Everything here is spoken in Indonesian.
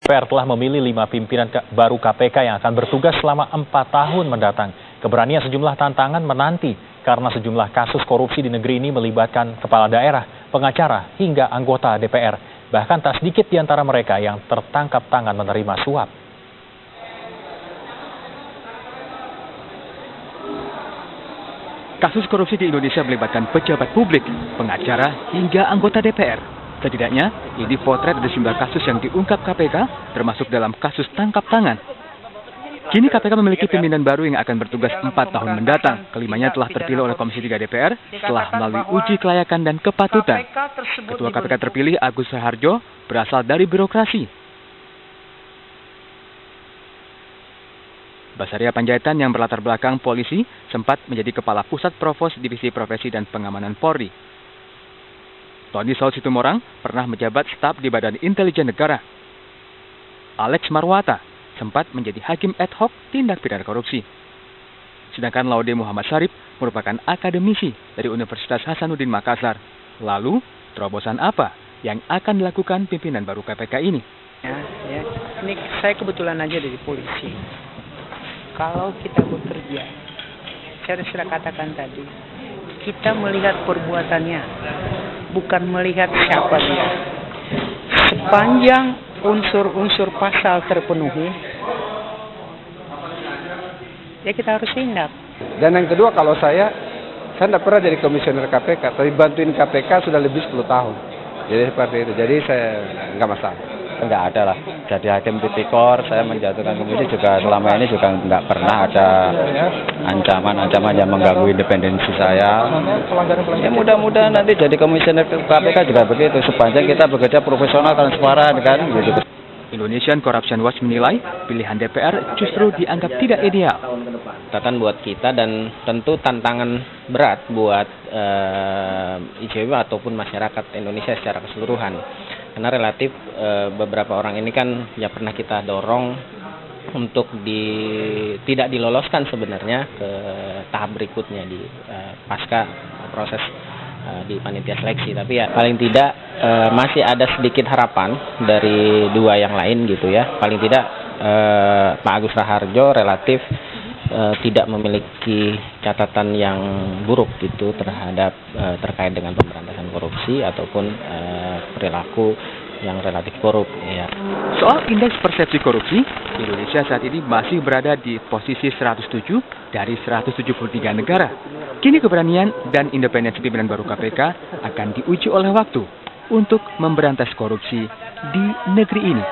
DPR telah memilih 5 pimpinan baru KPK yang akan bertugas selama 4 tahun mendatang. Keberanian sejumlah tantangan menanti karena sejumlah kasus korupsi di negeri ini melibatkan kepala daerah, pengacara, hingga anggota DPR. Bahkan tak sedikit di antara mereka yang tertangkap tangan menerima suap. Kasus korupsi di Indonesia melibatkan pejabat publik, pengacara, hingga anggota DPR. Setidaknya, ini potret dari sejumlah kasus yang diungkap KPK, termasuk dalam kasus tangkap tangan. Kini KPK memiliki pimpinan baru yang akan bertugas 4 tahun mendatang. Kelimanya telah terpilih oleh Komisi 3 DPR setelah melalui uji kelayakan dan kepatutan. Ketua KPK terpilih Agus Raharjo berasal dari birokrasi. Basaria Panjaitan yang berlatar belakang polisi sempat menjadi Kepala Pusat Provos Divisi Profesi dan Pengamanan Polri. Tony Saud Situmorang pernah menjabat staf di Badan Intelijen Negara. Alex Marwata sempat menjadi hakim ad hoc tindak pidana korupsi. Sedangkan Laude Muhammad Syarif merupakan akademisi dari Universitas Hasanuddin Makassar. Lalu, terobosan apa yang akan dilakukan pimpinan baru KPK ini? Ini saya kebetulan aja dari polisi. Kalau kita bekerja, saya sudah katakan tadi, kita melihat perbuatannya, bukan melihat siapa dia. Sepanjang unsur-unsur pasal terpenuhi, ya kita harus tindak. Dan yang kedua, kalau saya tidak pernah jadi komisioner KPK, tapi bantuin KPK sudah lebih 10 tahun. Jadi seperti itu, jadi saya nggak masalah. Enggak ada lah. Jadi hakim tipikor, saya menjatuhkan komisi juga selama ini juga enggak pernah ada ancaman-ancaman yang mengganggu independensi saya. Ya mudah-mudahan nanti jadi komisioner KPK juga begitu, sepanjang kita bekerja profesional, transparan kan gitu. Indonesian Corruption Watch menilai pilihan DPR justru dianggap tidak ideal. Catatan buat kita dan tentu tantangan berat buat ICW ataupun masyarakat Indonesia secara keseluruhan. Karena relatif beberapa orang ini kan ya pernah kita dorong untuk tidak diloloskan sebenarnya ke tahap berikutnya di pasca proses di panitia seleksi. Tapi ya paling tidak masih ada sedikit harapan dari dua yang lain gitu ya. Paling tidak Pak Agus Raharjo relatif tidak memiliki catatan yang buruk gitu terhadap terkait dengan pemberantasan korupsi ataupun perilaku yang relatif korup ya. Soal indeks persepsi korupsi, Indonesia saat ini masih berada di posisi 107 dari 173 negara. Kini keberanian dan independensi pimpinan baru KPK akan diuji oleh waktu untuk memberantas korupsi di negeri ini.